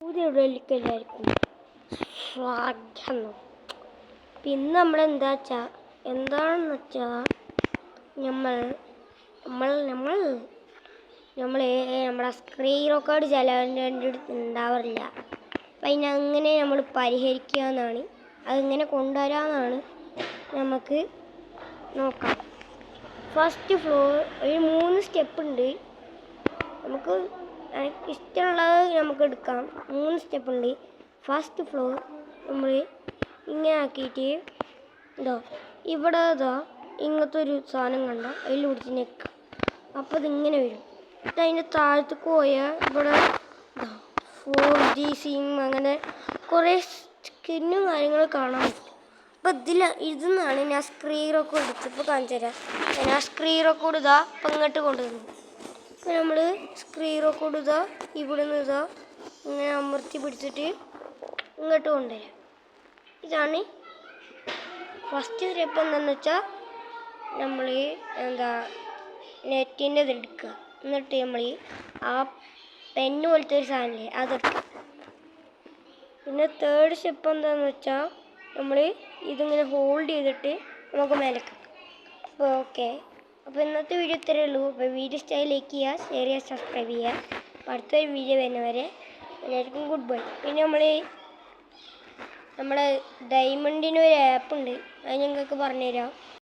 പുതിയ വീഡിയോയിലേക്ക് എല്ലാവർക്കും സ്വാഗതം. പിന്നെ എന്താണെന്ന് വെച്ചാൽ നമ്മുടെ സ്ക്രീൻ റെക്കോർഡ് ചിലവൻ്റെ അടുത്ത് ഉണ്ടാവാറില്ല. അപ്പം അതിനങ്ങനെ നമ്മൾ പരിഹരിക്കുക എന്നാണ്, അതിങ്ങനെ കൊണ്ടുവരാമെന്നാണ് നമുക്ക് നോക്കാം. ഫസ്റ്റ് ഫ്ലോർ ഒരു 3 സ്റ്റെപ്പ് ഉണ്ട്. നമുക്ക് ഇഷ്ടമുള്ളത് നമുക്ക് എടുക്കാം. 3 സ്റ്റെപ്പ് ഉണ്ട്. ഫസ്റ്റ് ഫ്ലോർ നമ്മൾ ഇങ്ങനെ ആക്കിയിട്ട് ഇവിടെ ഇങ്ങനത്തെ ഒരു സാധനം കണ്ട അതിൽ പിടിച്ച് നിൽക്കാം. അപ്പോൾ ഇതിങ്ങനെ വരും. അതിൻ്റെ താഴത്തേക്ക് പോയാൽ ഇവിടെ 4G സിം അങ്ങനെ കുറേ സ്കിന്നും കാര്യങ്ങളും കാണാൻ പറ്റും. അപ്പോൾ ഇതെന്നാണ് ഞാൻ സ്ക്രീൻ റെക്കോർഡ് എടുത്തപ്പോൾ കാണിച്ചു തരാം. ഞാൻ സ്ക്രീൻ റെക്കോർഡ് ഇപ്പം ഇങ്ങോട്ട് കൊണ്ടുവന്നു. അപ്പോൾ നമ്മൾ സ്ക്രീൻ റെക്കോർഡ് ഇവിടെ നിന്ന് ഇങ്ങനെ അമർത്തി പിടിച്ചിട്ട് ഇങ്ങോട്ട് കൊണ്ടുവരാം. ഇതാണ് ഫസ്റ്റ് സ്റ്റെപ്പ്. എന്താണെന്ന് വെച്ചാൽ നമ്മൾ നെറ്റിൻ്റെ ഇത് എടുക്കുക. എന്നിട്ട് നമ്മൾ ആ പെന്ന് പോലത്തെ ഒരു സാധനമില്ലേ അതെടുക്കുക. പിന്നെ തേർഡ് സ്റ്റെപ്പ് എന്താണെന്ന് വെച്ചാൽ നമ്മൾ ഇതിങ്ങനെ ഹോൾഡ് ചെയ്തിട്ട് നമുക്ക് മേലേക്ക്. അപ്പോൾ ഓക്കെ. അപ്പോൾ ഇന്നത്തെ വീഡിയോ ഇത്രയേ ഉള്ളൂ. അപ്പോൾ വീഡിയോ ഇഷ്ടമായി ലൈക്ക് ചെയ്യുക, ഷെയർ ചെയ്യുക, സബ്സ്ക്രൈബ് ചെയ്യുക. അപ്പോൾ അടുത്തൊരു വീഡിയോ വരുന്നവരെ എല്ലാവർക്കും ഗുഡ് ബൈ. പിന്നെ നമ്മുടെ ഡയമണ്ടിന് ഒരു ആപ്പ് ഉണ്ട്, അത് ഞങ്ങൾക്ക് പറഞ്ഞുതരാം.